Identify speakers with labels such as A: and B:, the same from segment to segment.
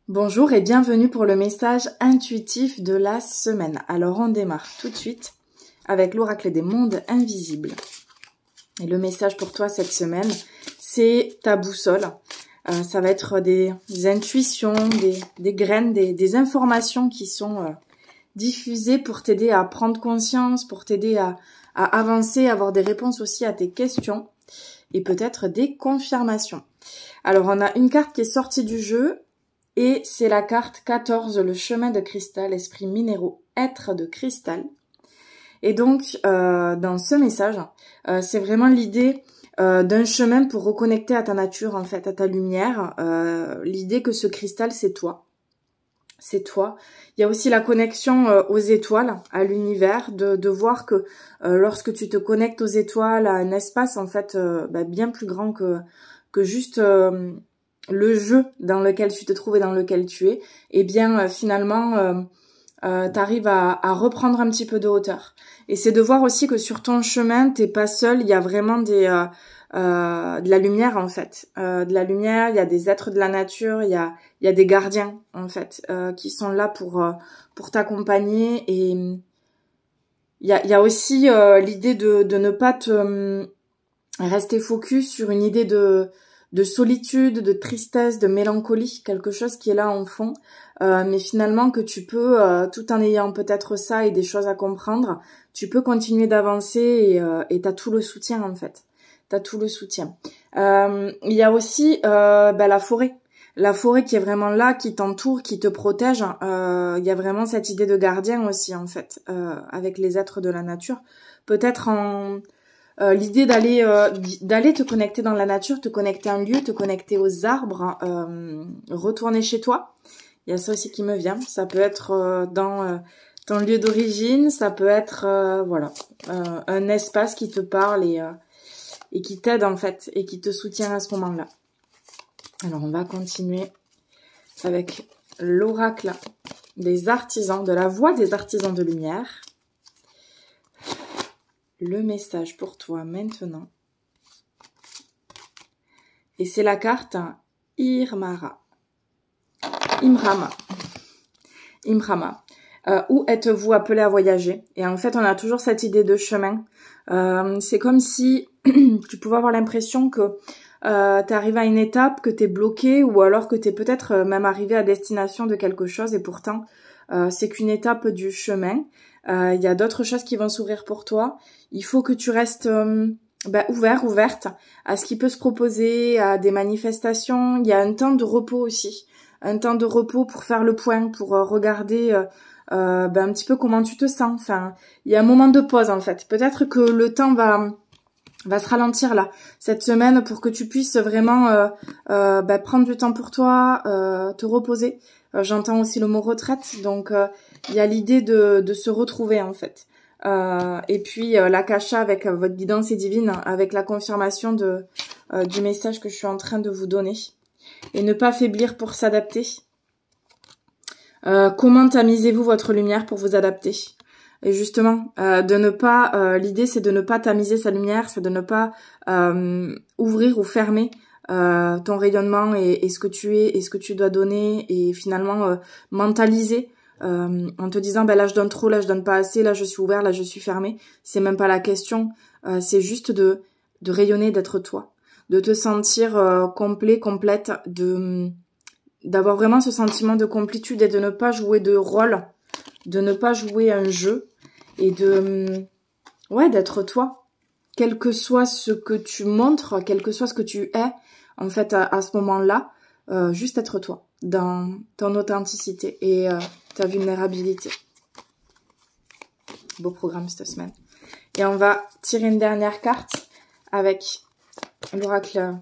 A: Bonjour et bienvenue pour le message intuitif de la semaine. Alors on démarre tout de suite avec l'oracle des mondes invisibles. Et le message pour toi cette semaine, c'est ta boussole. Ça va être des intuitions, des graines, des informations qui sont diffusées pour t'aider à prendre conscience, pour t'aider à avancer, à avoir des réponses aussi à tes questions et peut-être des confirmations. Alors on a une carte qui est sortie du jeu. Et c'est la carte 14, le chemin de cristal, esprit minéraux, être de cristal. Et donc, dans ce message, c'est vraiment l'idée d'un chemin pour reconnecter à ta nature, en fait, à ta lumière. L'idée que ce cristal, c'est toi. C'est toi. Il y a aussi la connexion aux étoiles, à l'univers, de voir que lorsque tu te connectes aux étoiles, à un espace, en fait, bien plus grand que juste... le jeu dans lequel tu te trouves et dans lequel tu es, eh bien finalement t'arrives à reprendre un petit peu de hauteur. Et c'est de voir aussi que sur ton chemin, t'es pas seul, il y a vraiment de la lumière en fait. De la lumière, il y a des êtres de la nature, il y a des gardiens en fait qui sont là pour t'accompagner. Et il y a aussi l'idée de ne pas te rester focus sur une idée de solitude, de tristesse, de mélancolie, quelque chose qui est là en fond, mais finalement que tu peux, tout en ayant peut-être ça et des choses à comprendre, tu peux continuer d'avancer et t'as tout le soutien en fait. T'as tout le soutien. Il y a aussi la forêt qui est vraiment là, qui t'entoure, qui te protège. Il y a vraiment cette idée de gardien aussi en fait, avec les êtres de la nature. Peut-être l'idée d'aller te connecter dans la nature, te connecter à un lieu, te connecter aux arbres, retourner chez toi. Il y a ça aussi qui me vient. Ça peut être dans ton lieu d'origine, ça peut être un espace qui te parle et qui t'aide en fait et qui te soutient à ce moment-là. Alors on va continuer avec l'oracle des artisans, de la voix des artisans de lumière. Le message pour toi maintenant. Et c'est la carte Imrama. Où êtes-vous appelé à voyager? Et en fait, on a toujours cette idée de chemin. C'est comme si tu pouvais avoir l'impression que t'es arrivé à une étape, que t'es bloqué, ou alors que t'es peut-être même arrivé à destination de quelque chose, et pourtant, c'est qu'une étape du chemin. Il y a d'autres choses qui vont s'ouvrir pour toi. Il faut que tu restes ouverte à ce qui peut se proposer, à des manifestations. Il y a un temps de repos aussi. Un temps de repos pour faire le point, pour regarder un petit peu comment tu te sens. Enfin, il y a un moment de pause en fait. Peut-être que le temps va se ralentir là, cette semaine, pour que tu puisses vraiment prendre du temps pour toi, te reposer. J'entends aussi le mot retraite, donc il y a l'idée de se retrouver en fait. Et puis l'akasha avec votre guidance et divine, avec la confirmation du message que je suis en train de vous donner. Et ne pas faiblir pour s'adapter. Comment tamisez-vous votre lumière pour vous adapter? Et justement, de ne pas, l'idée c'est de ne pas tamiser sa lumière, c'est de ne pas ouvrir ou fermer ton rayonnement et ce que tu es et ce que tu dois donner, et finalement mentaliser en te disant là je donne trop, là je donne pas assez, là je suis ouvert, là je suis fermé. C'est même pas la question, c'est juste de rayonner, d'être toi, de te sentir complet, complète, d'avoir vraiment ce sentiment de complétude et de ne pas jouer de rôle, de ne pas jouer un jeu et d'être toi, quel que soit ce que tu montres, quel que soit ce que tu es en fait à ce moment-là, juste être toi dans ton authenticité et ta vulnérabilité. Beau programme cette semaine. Et on va tirer une dernière carte avec l'oracle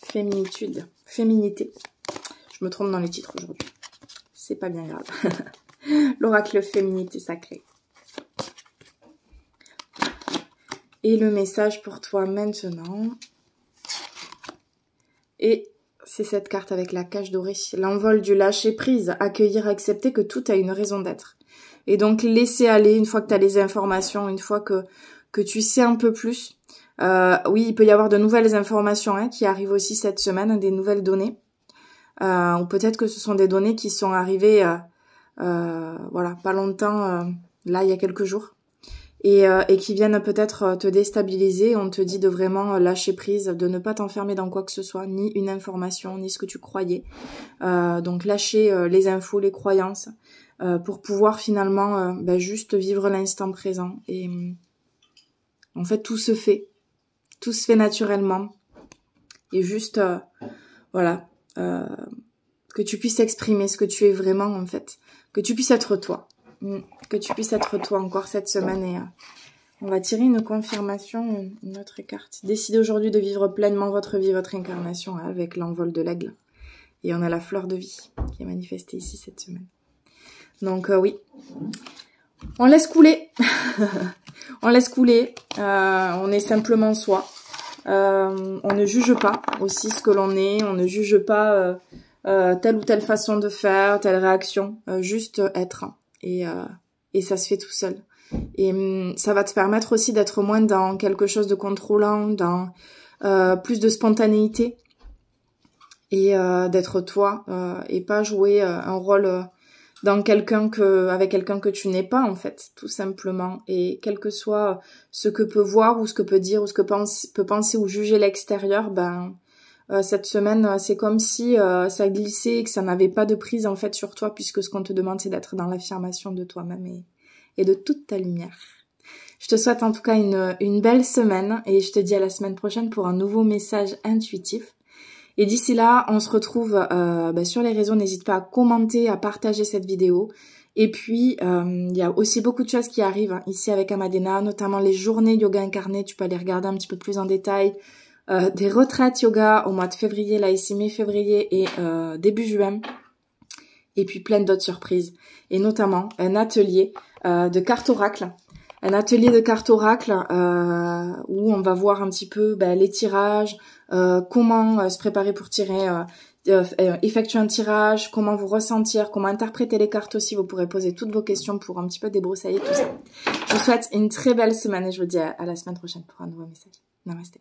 A: féminité. Je me trompe dans les titres aujourd'hui. C'est pas bien grave. L'oracle féminité sacrée. Et le message pour toi maintenant. Et c'est cette carte avec la cage dorée. L'envol du lâcher prise. Accueillir, accepter que tout a une raison d'être. Et donc laisser aller une fois que tu as les informations, une fois que tu sais un peu plus. Oui, il peut y avoir de nouvelles informations qui arrivent aussi cette semaine, des nouvelles données. ou peut-être que ce sont des données qui sont arrivées, voilà, pas longtemps, là, il y a quelques jours, et qui viennent peut-être te déstabiliser. On te dit de vraiment lâcher prise, de ne pas t'enfermer dans quoi que ce soit, ni une information, ni ce que tu croyais. Donc lâcher les infos, les croyances, pour pouvoir finalement juste vivre l'instant présent. Et en fait, tout se fait naturellement. Et juste, voilà, que tu puisses exprimer ce que tu es vraiment, en fait. Que tu puisses être toi. Que tu puisses être toi encore cette semaine. Et on va tirer une confirmation, une autre carte. Décidez aujourd'hui de vivre pleinement votre vie, votre incarnation, avec l'envol de l'aigle. Et on a la fleur de vie qui est manifestée ici cette semaine. Donc oui, on laisse couler. On laisse couler. On est simplement soi. On ne juge pas aussi ce que l'on est. On ne juge pas telle ou telle façon de faire, telle réaction. Juste être. Et ça se fait tout seul. Et ça va te permettre aussi d'être moins dans quelque chose de contrôlant, dans plus de spontanéité. Et d'être toi. Et pas jouer un rôle avec quelqu'un que tu n'es pas, en fait, tout simplement. Et quel que soit ce que peut voir ou ce que peut dire ou ce que peut penser ou juger l'extérieur, cette semaine, c'est comme si ça glissait et que ça n'avait pas de prise, en fait, sur toi, puisque ce qu'on te demande, c'est d'être dans l'affirmation de toi-même et de toute ta lumière. Je te souhaite en tout cas une belle semaine et je te dis à la semaine prochaine pour un nouveau message intuitif. Et d'ici là, on se retrouve sur les réseaux. N'hésite pas à commenter, à partager cette vidéo. Et puis, il y a aussi beaucoup de choses qui arrivent ici avec Amadena, notamment les journées yoga incarnées. Tu peux aller regarder un petit peu plus en détail. Des retraites yoga au mois de février, là ici mi-février et début juin. Et puis plein d'autres surprises. Et notamment un atelier de cartes oracle. Un atelier de cartes oracle où on va voir un petit peu les tirages, comment se préparer pour tirer, effectuer un tirage, comment vous ressentir, comment interpréter les cartes aussi. Vous pourrez poser toutes vos questions pour un petit peu débroussailler tout ça. Je vous souhaite une très belle semaine et je vous dis à la semaine prochaine pour un nouveau message. Namasté.